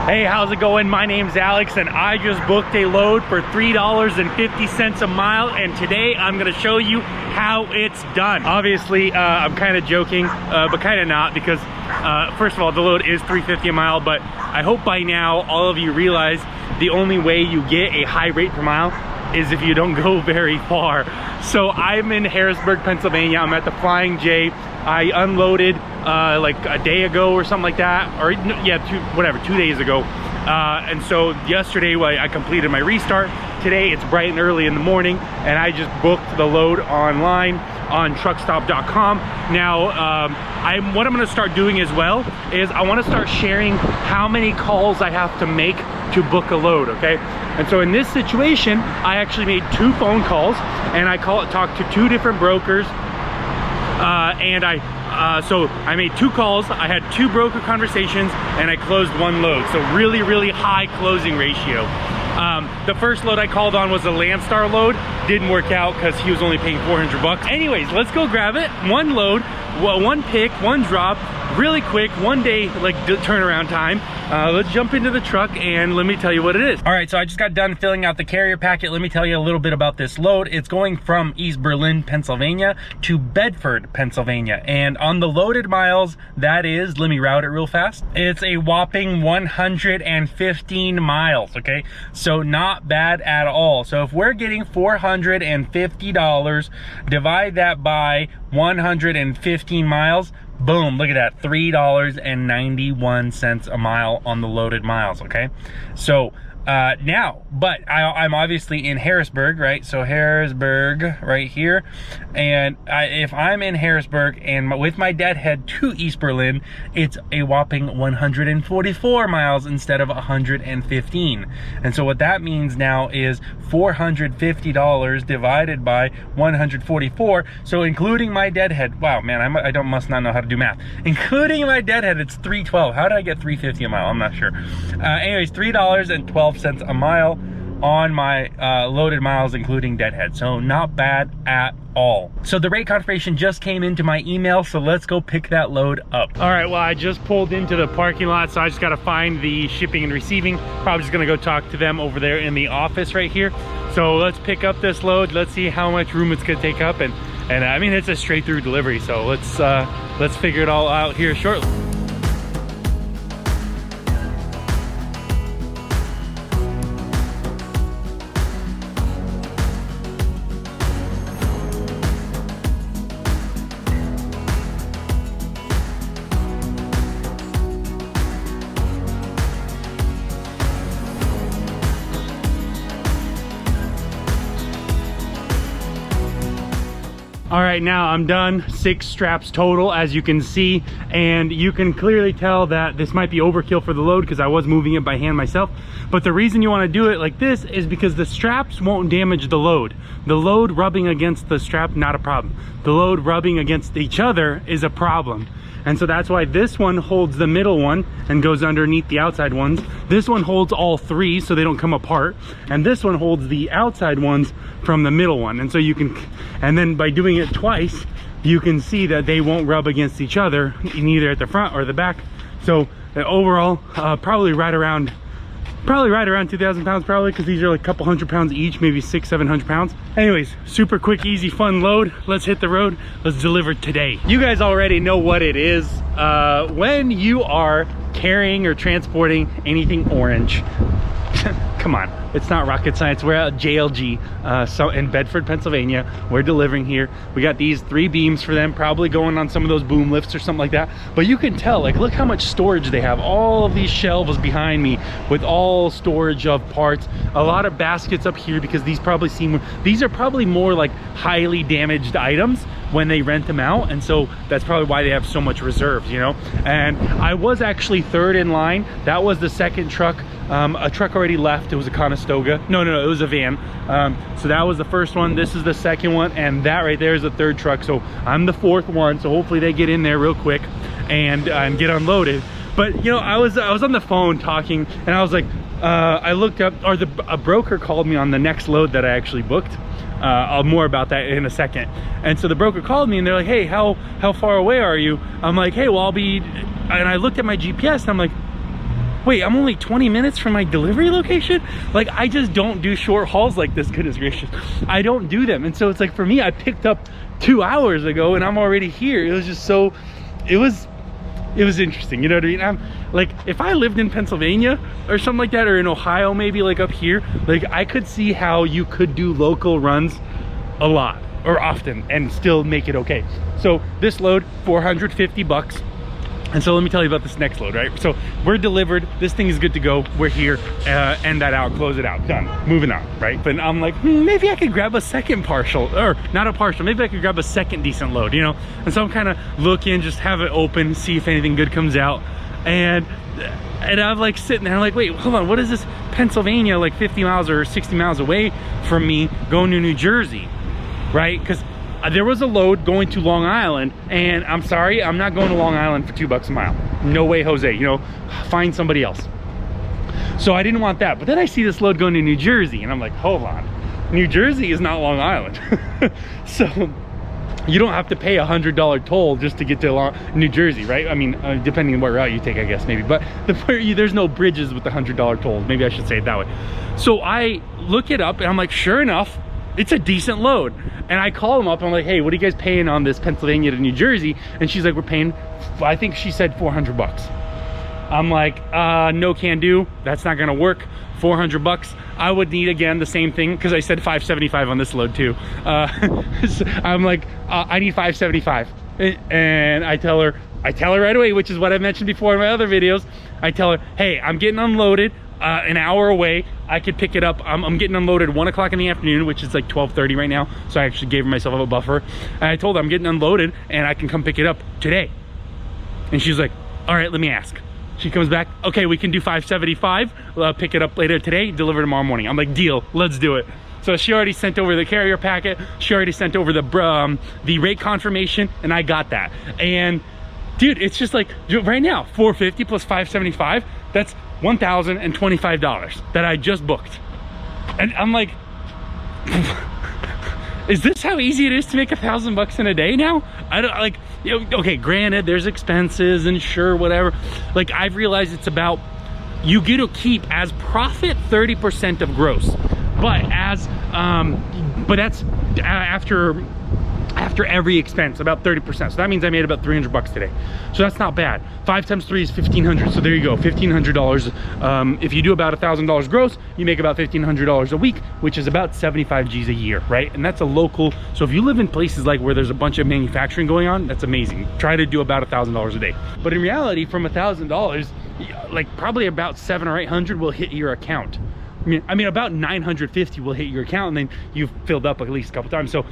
Hey, how's it going? My name's Alex and I just booked a load for $3.50 a mile, and today I'm gonna show you how it's done. Obviously, I'm kind of joking, but kind of not, because first of all, the load is $3.50 a mile, but I hope by now all of you realize the only way you get a high rate per mile is if you don't go very far. So I'm in Harrisburg, Pennsylvania. I'm at the Flying J. I unloaded like a day ago or something like that, or yeah, 2 days ago. And so yesterday I completed my restart. Today it's bright and early in the morning, and I just booked the load online on Truckstop.com. Now, what I'm gonna start doing as well is I wanna start sharing how many calls I have to make to book a load, okay? And so in this situation, I actually made 2 phone calls, and I talked to 2 different brokers, so I made 2 calls, I had 2 broker conversations, and I closed 1 load. So really, really high closing ratio. The first load I called on was a Landstar load. Didn't work out because he was only paying 400 bucks. Anyways, let's go grab it. 1 load, 1 pick, 1 drop, really quick, 1 day like turnaround time. Let's jump into the truck and let me tell you what it is. All right, so I just got done filling out the carrier packet. Let me tell you a little bit about this load. It's going from East Berlin, Pennsylvania to Bedford, Pennsylvania. And on the loaded miles, that is, let me route it real fast. It's a whopping 115 miles, okay? So not bad at all. So if we're getting $450, divide that by 115 miles, boom, look at that, $3.91 a mile on the loaded miles, okay? So now, but I'm obviously in Harrisburg, right? So Harrisburg right here, and if I'm in Harrisburg and with my deadhead to East Berlin, it's a whopping 144 miles instead of 115. And so what that means now is $450 divided by 144. So including my deadhead, wow, man, I must not know how to do math. Including my deadhead, it's $3.12. How did I get $3.50 a mile? I'm not sure. Anyways, $3.12 a mile on my loaded miles, including deadhead. So not bad at all. So the rate confirmation just came into my email, so let's go pick that load up. All right, well, I just pulled into the parking lot, so I just got to find the shipping and receiving. Probably just gonna go talk to them over there in the office right here. So let's pick up this load. Let's see how much room it's gonna take up, and I mean, it's a straight through delivery, so let's figure it all out here shortly. All right, now I'm done. 6 straps total, as you can see, and you can clearly tell that this might be overkill for the load because I was moving it by hand myself. But the reason you want to do it like this is because the straps won't damage the load. The load rubbing against the strap, not a problem. The load rubbing against each other is a problem. And so that's why this one holds the middle one and goes underneath the outside ones. This one holds all 3 so they don't come apart. And this one holds the outside ones from the middle one. And so you can, and then by doing it twice, you can see that they won't rub against each other, neither at the front or the back. So overall, probably right around 2,000 pounds, probably, because these are like a couple hundred pounds each, maybe 600-700 pounds. Anyways, super quick, easy, fun load. Let's hit the road. Let's deliver today. You guys already know what it is when you are carrying or transporting anything orange. Come on, it's not rocket science. We're at JLG, so in Bedford, Pennsylvania. We're delivering here. We got these 3 beams for them, probably going on some of those boom lifts or something like that. But you can tell, like, look how much storage they have. All of these shelves behind me with all storage of parts. A lot of baskets up here because these are probably more like highly damaged items when they rent them out, and so that's probably why they have so much reserves, you know. And I was actually 3rd in line. That was the 2nd truck. A truck already left. It was a Conestoga. No, it was a van. So that was the first one. This is the 2nd one, and that right there is the 3rd truck. So I'm the 4th one, so hopefully they get in there real quick and get unloaded. But you know, I was on the phone talking, and I was like, I looked up, or a broker called me on the next load that I actually booked. More about that in a second. And so the broker called me and they're like, hey, how far away are you? I'm like, hey, well, I'll be, and I looked at my GPS and I'm like, wait, I'm only 20 minutes from my delivery location? Like, I just don't do short hauls like this, goodness gracious. I don't do them. And so it's like, for me, I picked up 2 hours ago and I'm already here. It was just so, it was interesting, you know what I mean? I'm like, if I lived in Pennsylvania or something like that, or in Ohio, maybe like up here, like I could see how you could do local runs a lot or often and still make it okay. So this load, 450 bucks. And so let me tell you about this next load, right? So we're delivered, this thing is good to go, we're here, end that out, close it out, done, moving on, right? But I'm like, maybe I could grab a second partial, or not a partial, maybe I could grab a second decent load, you know? And so I'm kind of looking, just have it open, see if anything good comes out. And I'm like sitting there, I'm like, wait, hold on, what is this Pennsylvania, like 50 miles or 60 miles away from me, going to New Jersey, right? Because there was a load going to Long Island, and I'm sorry, I'm not going to Long Island for $2 a mile. No way, Jose, you know, find somebody else. So I didn't want that. But then I see this load going to New Jersey, and I'm like, hold on, New Jersey is not Long Island. So you don't have to pay $100 toll just to get to New Jersey, right? I mean, depending on what route you take, I guess, maybe. But there's no bridges with the $100 tolls. Maybe I should say it that way. So I look it up, and I'm like, sure enough, it's a decent load. And I call them up, and I'm like, hey, what are you guys paying on this Pennsylvania to New Jersey? And she's like, we're paying, I think she said 400 bucks. I'm like, no can do, that's not gonna work. 400 bucks. I would need, again, the same thing, because I said 575 on this load too. So I'm like, I need 575. And I tell her right away, which is what I mentioned before in my other videos. I tell her, hey, I'm getting unloaded an hour away. I could pick it up. I'm getting unloaded 1 o'clock in the afternoon, which is like 12:30 right now. So I actually gave myself a buffer. And I told her I'm getting unloaded and I can come pick it up today. And she's like, all right, let me ask. She comes back, okay, we can do 575, pick it up later today, deliver tomorrow morning. I'm like, deal, let's do it. So she already sent over the carrier packet. She already sent over the rate confirmation, and I got that. And dude, it's just like, right now, 450 plus 575, that's $1,025 that I just booked. And I'm like, is this how easy it is to make $1,000 in a day now? I don't, like, you know, okay, granted, there's expenses and sure, whatever. Like, I've realized it's about, you get to keep as profit 30% of gross, but as but that's after every expense, about 30%. So that means I made about 300 bucks today. So that's not bad. 5 times 3 is 1,500. So there you go, $1,500. If you do about $1,000 gross, you make about $1,500 a week, which is about 75 G's a year, right? And that's a local. So if you live in places like where there's a bunch of manufacturing going on, that's amazing. Try to do about $1,000 a day. But in reality, from $1,000, like probably about 700 or 800 will hit your account. I mean, about 950 will hit your account, and then you've filled up at least a couple times. So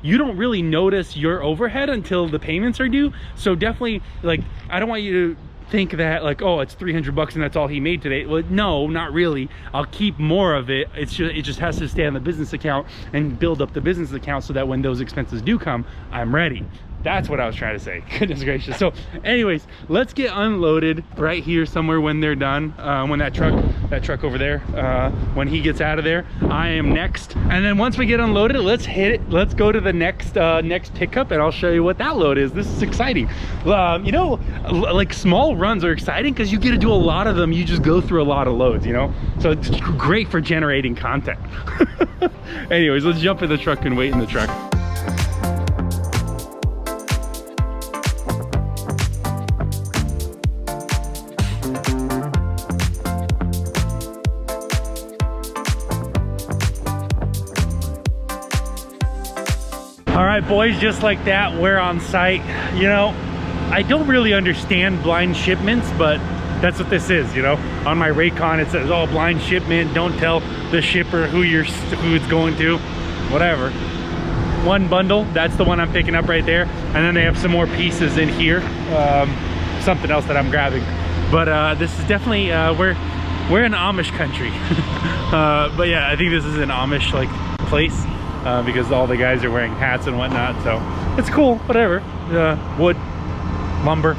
you don't really notice your overhead until the payments are due. So definitely, like, I don't want you to think that like, oh, it's 300 bucks and that's all he made today. Well, no, not really. I'll keep more of it. It just has to stay on the business account and build up the business account so that when those expenses do come, I'm ready. That's what I was trying to say. Goodness gracious. So anyways, let's get unloaded right here somewhere when they're done. When that truck over there, when he gets out of there, I am next. And then once we get unloaded, let's hit it. Let's go to the next pickup, and I'll show you what that load is. This is exciting. You know, like small runs are exciting because you get to do a lot of them. You just go through a lot of loads, you know? So it's great for generating content. Anyways, let's jump in the truck and wait in the truck. All right, boys, just like that, we're on site. You know, I don't really understand blind shipments, but that's what this is, you know? On my Raycon, it says, oh, blind shipment, don't tell the shipper who it's going to, whatever. One bundle, that's the one I'm picking up right there. And then they have some more pieces in here, something else that I'm grabbing. But this is definitely, we're in Amish country. But yeah, I think this is an Amish like place. Because all the guys are wearing hats and whatnot, so it's cool, whatever. Wood, lumber.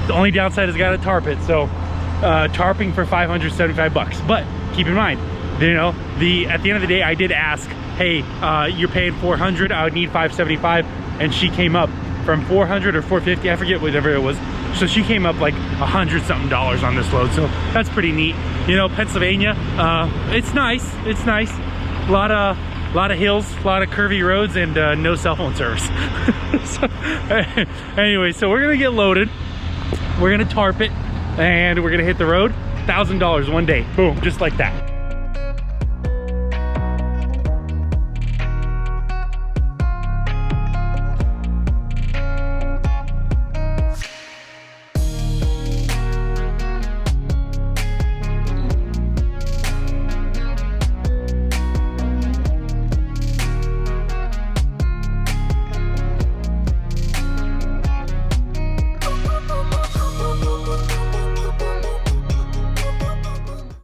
The only downside is gotta tarp it, so tarping for 575 bucks. But keep in mind, you know, at the end of the day, I did ask, hey, you're paying 400, I would need 575, and she came up from 400 or 450, I forget, whatever it was, So she came up like $100-something on this load. So that's pretty neat. You know, Pennsylvania, it's nice. It's nice. A lot of hills, a lot of curvy roads, and no cell phone service. So, anyway, so we're gonna get loaded. We're gonna tarp it, and we're gonna hit the road. $1,000 one day. Boom, just like that.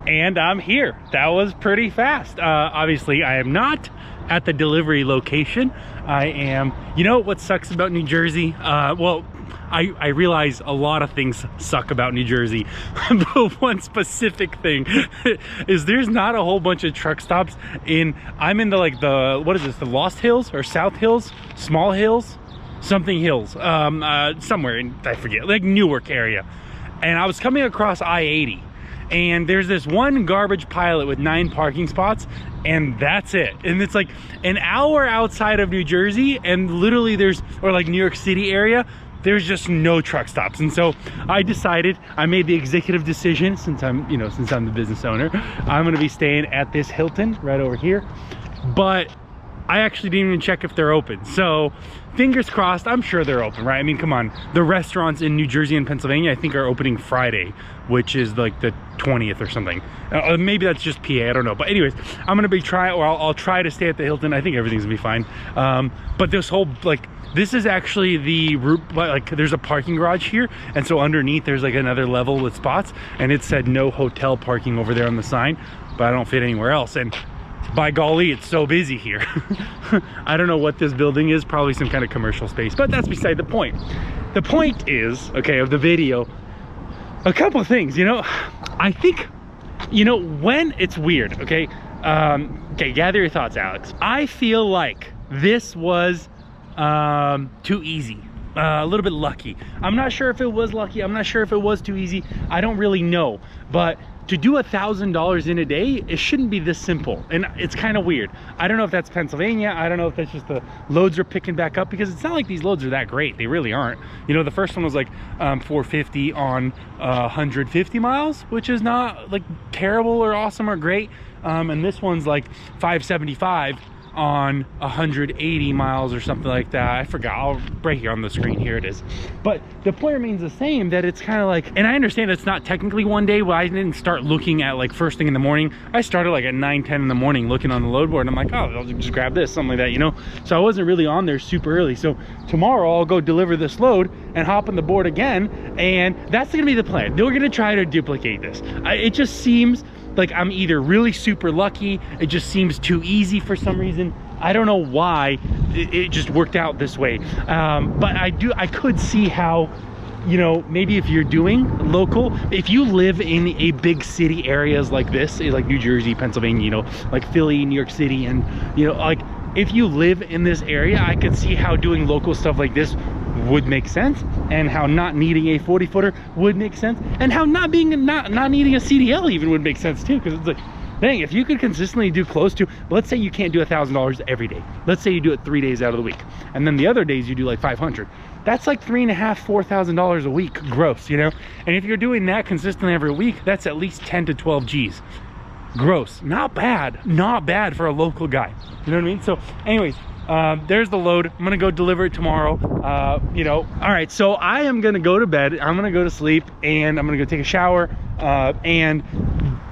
And I'm here. That was pretty fast. Obviously, I am not at the delivery location. I am, you know what sucks about New Jersey? Well, I realize a lot of things suck about New Jersey. But one specific thing is there's not a whole bunch of truck stops in, I'm in the, what is this, the Lost Hills or South Hills? Small Hills? Something Hills. Somewhere in, I forget, like Newark area. And I was coming across I-80. And there's this one garbage pilot with 9 parking spots, and that's it. And it's like an hour outside of New Jersey, and literally there's, or like New York City area, there's just no truck stops. And so I decided, I made the executive decision, since I'm, you know, since I'm the business owner, I'm gonna be staying at this Hilton right over here. But I actually didn't even check if they're open. So fingers crossed, I'm sure they're open, right? I mean, come on. The restaurants in New Jersey and Pennsylvania, I think, are opening Friday, which is like the 20th or something. Maybe that's just PA, I don't know. But anyways, I'm gonna be I'll try to stay at the Hilton. I think everything's gonna be fine. But this whole, like, this is actually the route, like there's a parking garage here. And so underneath there's like another level with spots, and it said no hotel parking over there on the sign, but I don't fit anywhere else. And by golly, it's so busy here. I don't know what this building is, probably some kind of commercial space, but that's beside the point. The point is, okay, of the video, a couple of things, you know, I think, you know, when it's weird, okay, okay, gather your thoughts, Alex. I feel like this was too easy. A little bit lucky. I'm not sure if it was lucky. I'm not sure if it was too easy. I don't really know. But to do $1,000 in a day, it shouldn't be this simple. And it's kind of weird. I don't know if that's Pennsylvania. I don't know if that's just the loads are picking back up, because it's not like these loads are that great. They really aren't. You know, the first one was like 450 on 150 miles, which is not like terrible or awesome or great. And this one's like 575 on 180 miles or something like that. I forgot. I'll break it on the screen. Here it is. But the point remains the same, that it's kind of like, and I understand it's not technically one day, but I didn't start looking at like first thing in the morning. I started like at 9-10 in the morning looking on the load board, and I'm like, oh, I'll just grab this, something like that, you know. So I wasn't really on there super early. So tomorrow I'll go deliver this load and hop on the board again, and that's gonna be the plan. We're gonna try to duplicate this. It just seems like I'm either really super lucky, it just seems too easy for some reason. I don't know why it just worked out this way. But I could see how, you know, maybe if you're doing local, if you live in a big city areas like this, like New Jersey, Pennsylvania, you know, like Philly, New York City, and, you know, like if you live in this area, I could see how doing local stuff like this would make sense, and how not needing a 40-footer would make sense, and how not needing a CDL even would make sense too, because it's like, dang, if you could consistently do close to, let's say you can't do $1,000 every day. Let's say you do it 3 days out of the week, and then the other days you do like 500. That's like $3,500–4,000 a week gross, you know. And if you're doing that consistently every week, that's at least 10 to 12 G's gross. Not bad for a local guy, you know what I mean? So anyways, there's the load. I'm gonna go deliver it tomorrow. You know, all right, so I am gonna go to bed, I'm gonna go to sleep, and I'm gonna go take a shower, and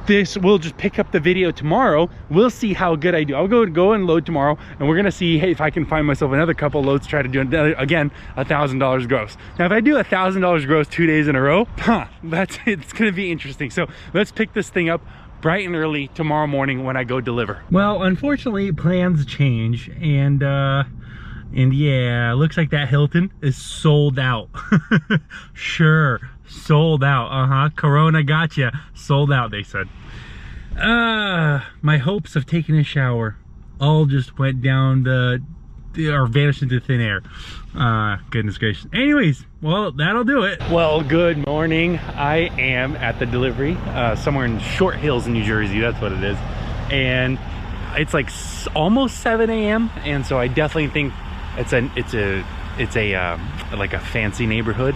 this, we'll just pick up the video tomorrow. We'll see how good I do. I'll go and load tomorrow, and we're gonna see, hey, if I can find myself another couple loads, try to do again $1,000 gross. Now if I do $1,000 gross 2 days in a row, it's gonna be interesting. So let's pick this thing up bright and early tomorrow morning when I go deliver. Well, unfortunately, plans change, and yeah, looks like that Hilton is sold out. Sure, sold out. Corona gotcha. Sold out, they said. My hopes of taking a shower all just went down the or vanish into thin air. Goodness gracious. Anyways, well, that'll do it. Well, good morning. I am at the delivery somewhere in Short Hills, New Jersey. That's what it is. And it's like almost 7 a.m. and so I definitely think it's a like a fancy neighborhood.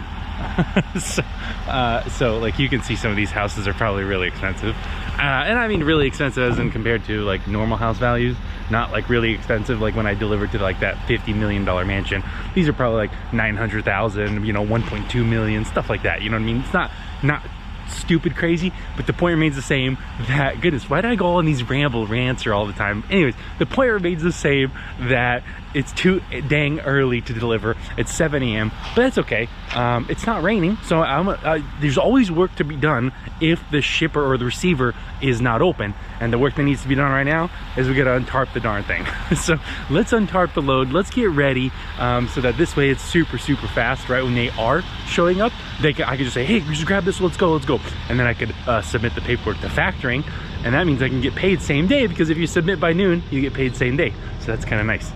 So like you can see some of these houses are probably really expensive, and I mean really expensive as in compared to like normal house values, not like really expensive like when I delivered to like that $50 million mansion. These are probably like 900,000, you know, 1.2 million, stuff like that, you know what I mean? It's not stupid crazy, but the point remains the same. That, goodness, why did I go on these rants all the time? Anyways, the point remains the same, that it's too dang early to deliver. It's 7 a.m. but that's okay. It's not raining, so there's always work to be done if the shipper or the receiver is not open, and the work that needs to be done right now is we gotta untarp the darn thing. So let's untarp the load, let's get ready, so that this way it's super fast. Right when they are showing up, I could just say, hey, just grab this, let's go, and then I could submit the paperwork to factoring, and that means I can get paid same day, because if you submit by noon you get paid same day. So that's kind of nice.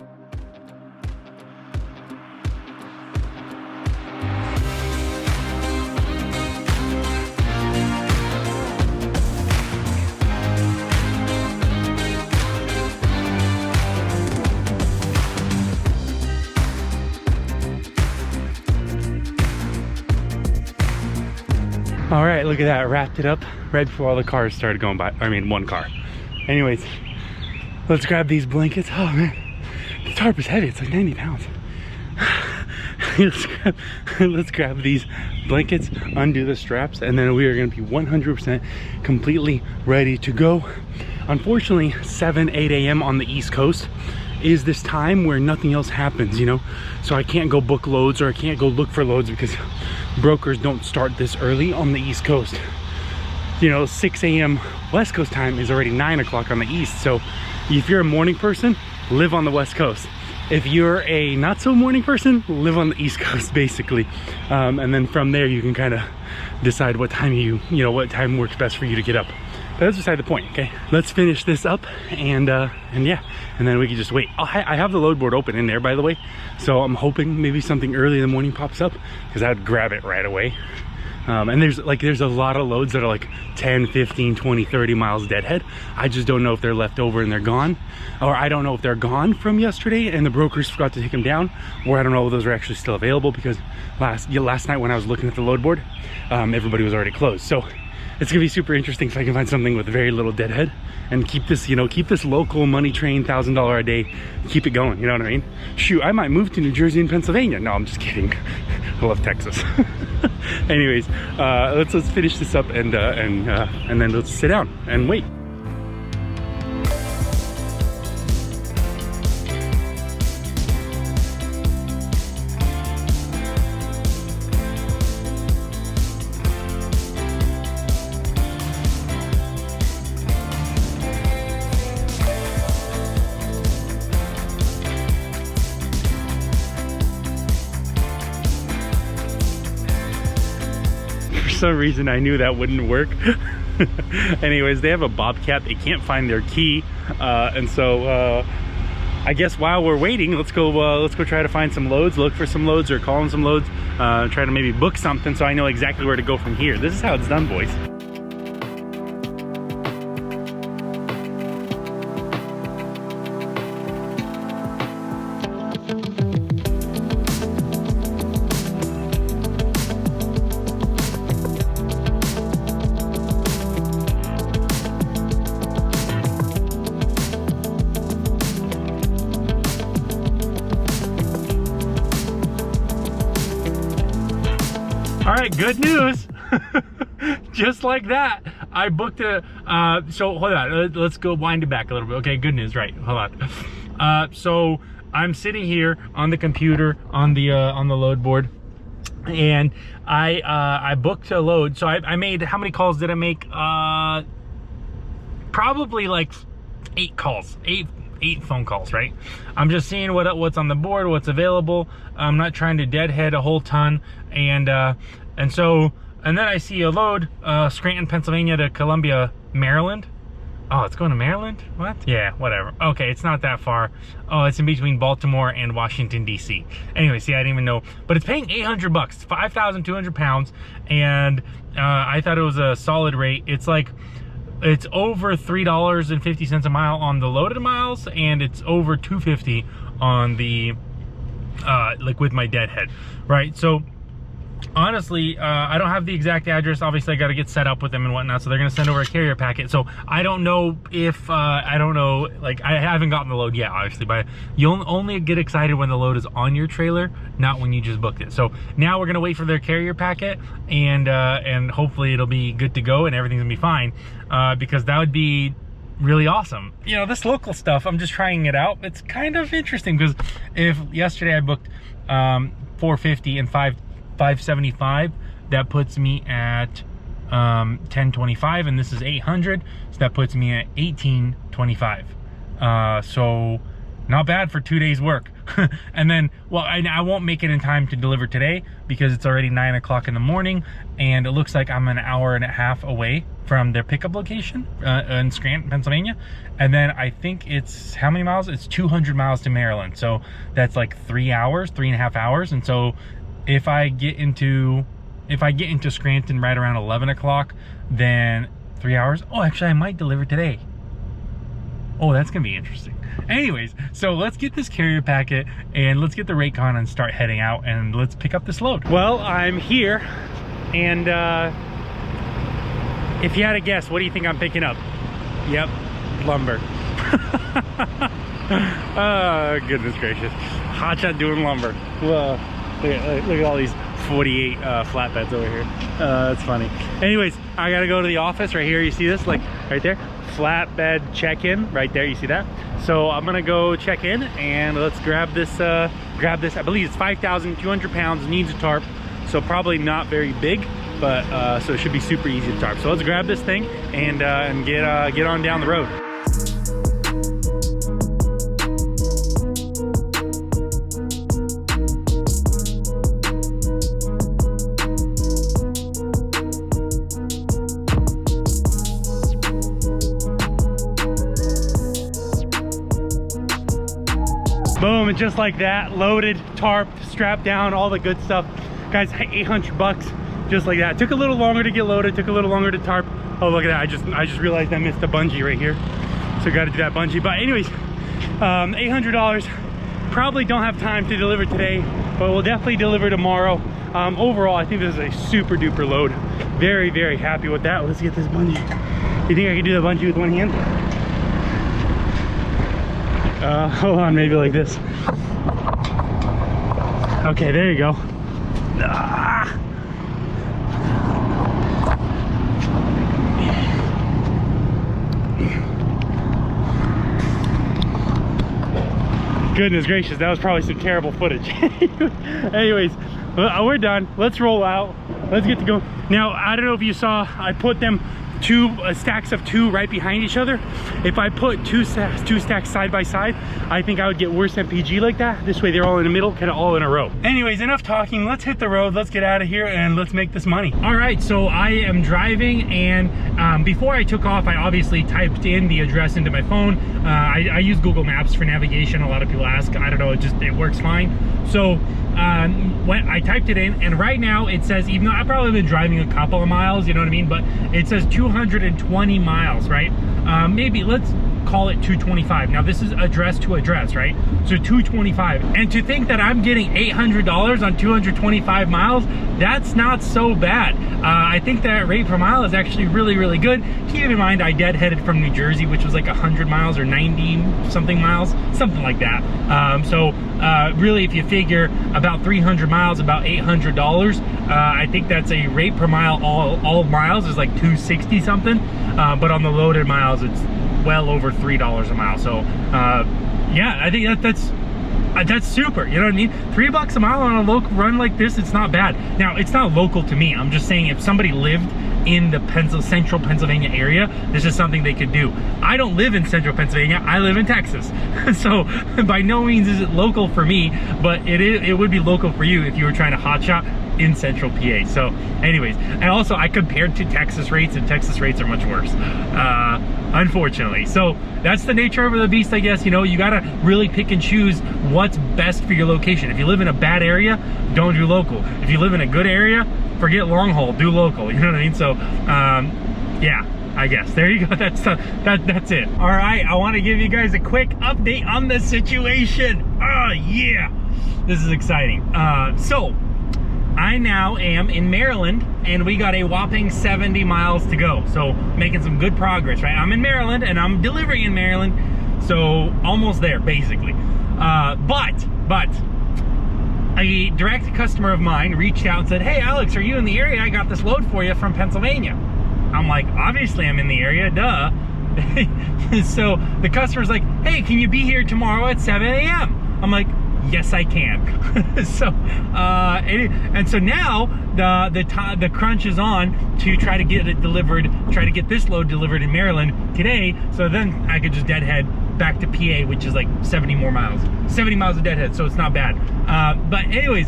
All right, look at that, wrapped it up right before all the cars started going by. I mean, one car. Anyways, let's grab these blankets. Oh man, the tarp is heavy, it's like 90 pounds. let's grab these blankets, undo the straps, and then we are gonna be 100% completely ready to go. Unfortunately, 8 a.m. on the East Coast is this time where nothing else happens, you know? So I can't go book loads, or I can't go look for loads, because brokers don't start this early on the East Coast. You know, 6 a.m. West Coast time is already 9 o'clock on the East. So if you're a morning person, live on the West Coast. If you're a not so morning person, live on the East Coast, basically. And then from there, you can kind of decide what time what time works best for you to get up. But that's beside the point, okay? Let's finish this up, and yeah, and then we can just wait. I have the load board open in there, by the way, so I'm hoping maybe something early in the morning pops up, because I'd grab it right away. And there's a lot of loads that are like 10, 15, 20, 30 miles deadhead. I just don't know if they're left over and they're gone, or I don't know if they're gone from yesterday and the brokers forgot to take them down, or I don't know if those are actually still available, because last night when I was looking at the load board, everybody was already closed. So it's gonna be super interesting if I can find something with very little deadhead and keep this, keep this local money train, $1,000 a day, keep it going, you know what I mean? Shoot, I might move to New Jersey and Pennsylvania. No, I'm just kidding. I love Texas. Anyways, let's finish this up, and then let's sit down and wait. For some reason I knew that wouldn't work. Anyways, they have a bobcat, they can't find their key, and so I guess while we're waiting, let's go try to find some loads, look for some loads, or call in some loads, try to maybe book something so I know exactly where to go from here. This is how it's done, boys. All right, good news. Just like that, I booked a, so hold on, let's go wind it back a little bit. Okay, good news, right, hold on. So I'm sitting here on the computer on the load board, and I booked a load. So I made, how many calls did I make? Probably like 8 calls, eight phone calls, right? I'm just seeing what's on the board, what's available. I'm not trying to deadhead a whole ton, and then I see a load, Scranton, Pennsylvania to Columbia, Maryland. Oh, it's going to Maryland? What? Yeah, whatever. Okay, it's not that far. Oh, it's in between Baltimore and Washington, D.C. Anyway, see, I didn't even know. But it's paying 800 bucks, 5,200 pounds. And I thought it was a solid rate. It's like, it's over $3.50 a mile on the loaded miles, and it's over $2.50 on the, like with my deadhead, right? So, honestly, I don't have the exact address. Obviously, I got to get set up with them and whatnot, so they're going to send over a carrier packet. So I don't know if I don't know, like, I haven't gotten the load yet, obviously, but you'll only get excited when the load is on your trailer, not when you just booked it. So now we're going to wait for their carrier packet, and hopefully it'll be good to go and everything's gonna be fine, because that would be really awesome. You know, this local stuff, I'm just trying it out. It's kind of interesting because if yesterday I booked 450 and 575, that puts me at 1025, and this is 800, so that puts me at 1825. So not bad for 2 days work. And then, well, I won't make it in time to deliver today because it's already 9 o'clock in the morning, and it looks like I'm an hour and a half away from their pickup location in Scranton, Pennsylvania. And then I think it's, how many miles? It's 200 miles to Maryland, so that's like 3 hours, 3.5 hours. And so if I get into Scranton right around 11 o'clock, then 3 hours. Oh, actually, I might deliver today. Oh, that's gonna be interesting. Anyways, so let's get this carrier packet and let's get the Raycon and start heading out, and let's pick up this load. Well, I'm here, and if you had to guess, what do you think I'm picking up? Yep, lumber. Oh, goodness gracious. Hotshot doing lumber. Whoa. Look at all these 48 flatbeds over here. That's funny. Anyways, I gotta go to the office right here. You see this, like right there? Flatbed check-in right there. You see that? So I'm gonna go check in and let's grab this. I believe it's 5,200 pounds. Needs a tarp, so probably not very big, but so it should be super easy to tarp. So let's grab this thing and get on down the road. Boom, and just like that, loaded, tarped, strapped down, all the good stuff. Guys, 800 bucks, just like that. Took a little longer to get loaded, took a little longer to tarp. Oh, look at that, I just realized I missed a bungee right here. So got to do that bungee. But anyways, $800. Probably don't have time to deliver today, but we'll definitely deliver tomorrow. Overall, I think this is a super duper load. Very, very happy with that. Let's get this bungee. You think I can do the bungee with one hand? Hold on, maybe like this. Okay, there you go. Ah. Goodness gracious, that was probably some terrible footage. Anyways, we're done. Let's roll out. Let's get to go. Now, I don't know if you saw, I put them stacks of two right behind each other. If I put two stacks side by side, I think I would get worse MPG like that. This way they're all in the middle, kind of all in a row. Anyways, enough talking. Let's hit the road. Let's get out of here and let's make this money. All right, so I am driving, and before I took off, I obviously typed in the address into my phone. I use Google Maps for navigation. A lot of people ask. I don't know, it works fine. So when I typed it in, and right now it says, even though I've probably been driving a couple of miles, you know what I mean, but it says 220 miles, right? Maybe let's call it 225. Now this is address to address, right? So 225. And to think that I'm getting $800 on 225 miles, that's not so bad. I think that rate per mile is actually really, really good. Keep in mind, I deadheaded from New Jersey, which was like 100 miles or 90 something miles, something like that. Really, if you figure about 300 miles, about $800, I think that's a rate per mile. All miles is like 260 something, but on the loaded miles, it's well over $3 a mile. So yeah, I think that's super, you know what I mean? $3 a mile on a local run like this, it's not bad. Now, it's not local to me. I'm just saying, if somebody lived in the central Pennsylvania area, this is something they could do. I don't live in central Pennsylvania, I live in Texas. So by no means is it local for me, but it would be local for you if you were trying to hotshot in central PA. So anyways, and also I compared to Texas rates, and Texas rates are much worse, unfortunately. So that's the nature of the beast, I guess. You know, you gotta really pick and choose what's best for your location. If you live in a bad area, don't do local. If you live in a good area, forget long haul, do local. You know what I mean? So yeah, I guess there you go. That's it. All right, I want to give you guys a quick update on the situation. Oh yeah, this is exciting. So I now am in Maryland, and we got a whopping 70 miles to go. So making some good progress, right? I'm in Maryland, and I'm delivering in Maryland, so almost there, basically. But a direct customer of mine reached out and said, hey, Alex, are you in the area? I got this load for you from Pennsylvania. I'm like, obviously I'm in the area, duh. So the customer's like, hey, can you be here tomorrow at 7 a.m.? I'm like, yes, I can. So, and so now the crunch is on to try to get it delivered, try to get this load delivered in Maryland today. So then I could just deadhead back to PA, which is like 70 more miles, 70 miles of deadhead. So it's not bad. But anyways,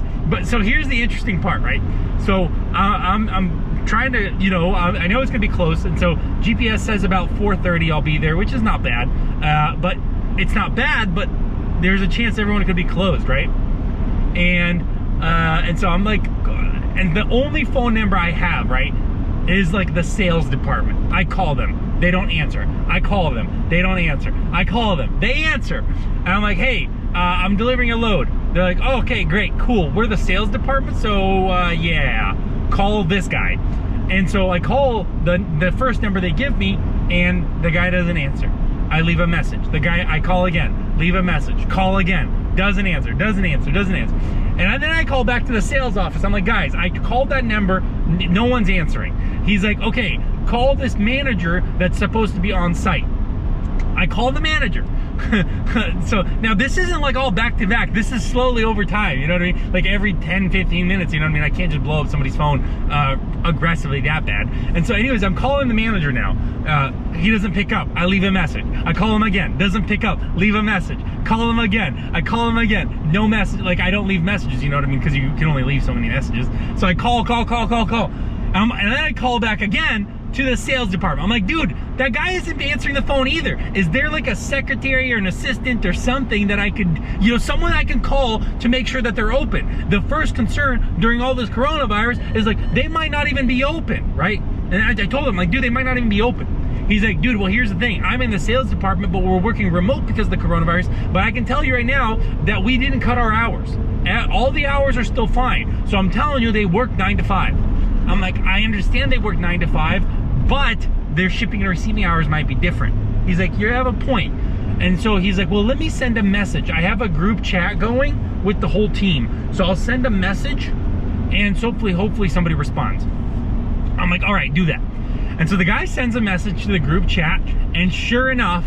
so here's the interesting part, right? So I'm trying to, you know, I know it's gonna be close, and so GPS says about 4:30 I'll be there, which is not bad. But it's not bad, but there's a chance everyone could be closed, right? And so I'm like, and the only phone number I have, right, is like the sales department. I call them, they don't answer. I call them, they don't answer. I call them, they answer. And I'm like, hey, I'm delivering a load. They're like, oh, okay, great, cool. We're the sales department, so yeah, call this guy. And so I call the first number they give me, and the guy doesn't answer. I leave a message. The guy, I call again, leave a message, call again, doesn't answer, doesn't answer, doesn't answer. And then I call back to the sales office. I'm like, guys, I called that number, no one's answering. He's like, okay, call this manager that's supposed to be on site. I call the manager. So now this isn't like all back to back. This is slowly over time, you know what I mean? Like every 10, 15 minutes, you know what I mean? I can't just blow up somebody's phone aggressively that bad. And so anyways, I'm calling the manager now. He doesn't pick up. I leave a message. I call him again. Doesn't pick up. Leave a message. Call him again. I call him again. No message. Like I don't leave messages, you know what I mean? Because you can only leave so many messages. So I call. And then I call back again to the sales department. I'm like, dude, that guy isn't answering the phone either. Is there like a secretary or an assistant or something that I could, you know, someone I can call to make sure that they're open? The first concern during all this coronavirus is like, they might not even be open, right? And I told him, like, dude, they might not even be open. He's like, dude, well, here's the thing. I'm in the sales department, but we're working remote because of the coronavirus. But I can tell you right now that we didn't cut our hours. All the hours are still fine. So I'm telling you, they work 9 to 5. I'm like, I understand they work 9 to 5, but their shipping and receiving hours might be different. He's like, you have a point. And so he's like, well, let me send a message. I have a group chat going with the whole team. So I'll send a message, and so hopefully somebody responds. I'm like, all right, do that. And so the guy sends a message to the group chat, and sure enough,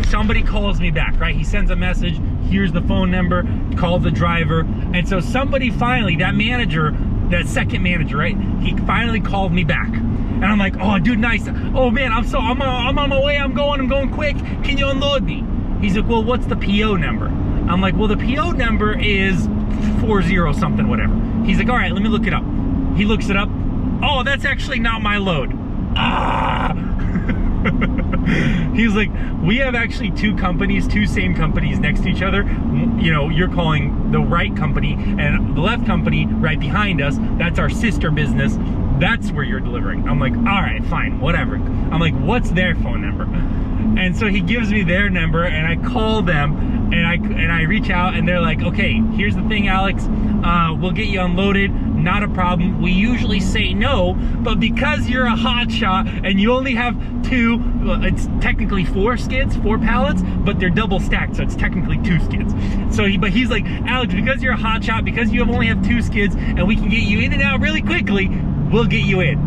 somebody calls me back, right? He sends a message, here's the phone number, call the driver. And so somebody finally, that manager, that second manager, right? He finally called me back. And I'm like, oh, dude, nice. Oh man, I'm on my way, I'm going quick. Can you unload me? He's like, well, what's the PO number? I'm like, well, the PO number is 40 something, whatever. He's like, all right, let me look it up. He looks it up. Oh, that's actually not my load. Ah. He's like, we have actually two same companies next to each other. You know, you're calling the right company, and the left company right behind us, that's our sister business. That's where you're delivering. I'm like, all right, fine, whatever. I'm like, what's their phone number? And so he gives me their number, and I call them, and I reach out, and they're like, okay, here's the thing, Alex, we'll get you unloaded, not a problem. We usually say no, but because you're a hotshot and you only have two, well, it's technically 4 skids, 4 pallets, but they're double stacked, so it's technically 2 skids. So he's like, Alex, because you're a hotshot, because you only have 2 skids, and we can get you in and out really quickly, we'll get you in.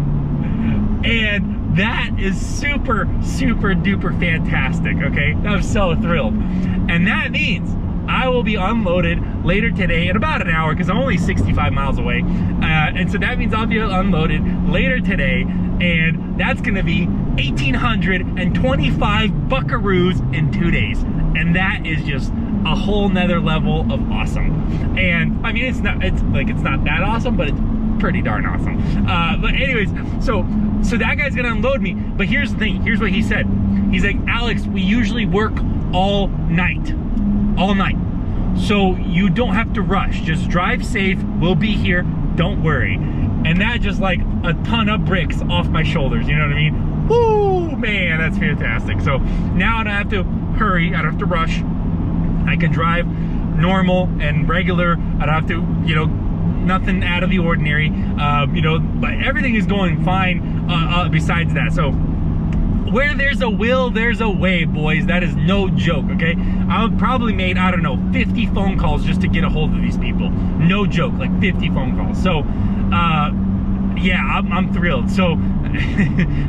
And that is super, super duper fantastic, okay? I'm so thrilled. And that means I will be unloaded later today in about an hour, because I'm only 65 miles away. And so that means I'll be unloaded later today and that's gonna be 1,825 buckaroos in 2 days. And that is just a whole nother level of awesome. And I mean, it's not that awesome, but it's pretty darn awesome. But anyways, so that guy's gonna unload me. But here's the thing, here's what he said. He's like, Alex, we usually work all night. So you don't have to rush. Just drive safe. We'll be here. Don't worry. And that just like a ton of bricks off my shoulders. You know what I mean? Woo, man, that's fantastic. So now I don't have to hurry. I don't have to rush. I can drive normal and regular. I don't have to, you know, nothing out of the ordinary. You know, but everything is going fine besides that. So where there's a will, there's a way, boys. That is no joke, okay? I've probably made, I don't know, 50 phone calls just to get a hold of these people. No joke, like 50 phone calls. So, yeah, I'm thrilled. So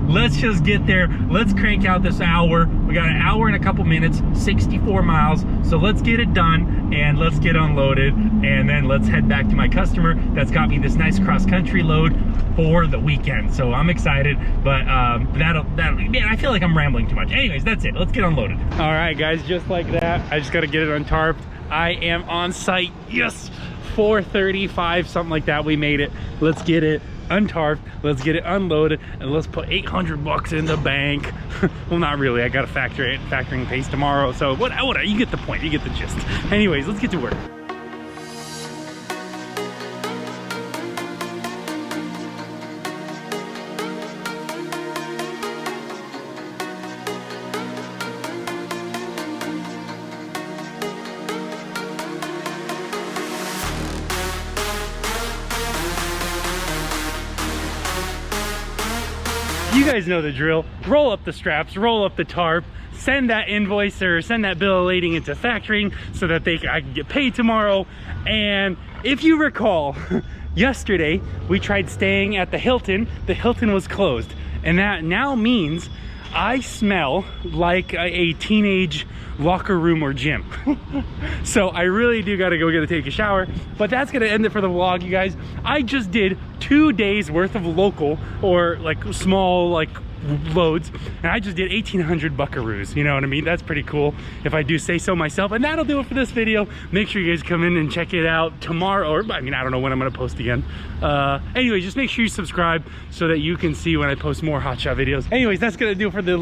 let's just get there. Let's crank out this hour. We got an hour and a couple minutes, 64 miles. So let's get it done and let's get unloaded. And then let's head back to my customer that's got me this nice cross-country load for the weekend. So I'm excited, but that'll man, I feel like I'm rambling too much. Anyways, that's it. Let's get unloaded. All right, guys, just like that, I just got to get it untarped. I am on site. Yes, 4:35, something like that. We made it. Let's get it untarped, let's get it unloaded, and let's put 800 bucks in the bank. Well, not really, I gotta factoring pace tomorrow, so what, you get the point, you get the gist. Anyways, let's get to work. You guys know the drill. Roll up the straps, roll up the tarp, send that invoice or send that bill of lading into factoring so that I can get paid tomorrow. And if you recall, yesterday we tried staying at the Hilton. The Hilton was closed, and that now means I smell like a teenage locker room or gym. So I really do gotta go take a shower, but that's gonna end it for the vlog, you guys. I just did 2 days worth of local or like small like loads, and I just did 1,800 buckaroos. You know what I mean? That's pretty cool if I do say so myself. And that'll do it for this video. Make sure you guys come in and check it out tomorrow, or I mean, I don't know when I'm gonna post again. Anyway, just make sure you subscribe so that you can see when I post more Hotshot videos. Anyways, that's gonna do it for the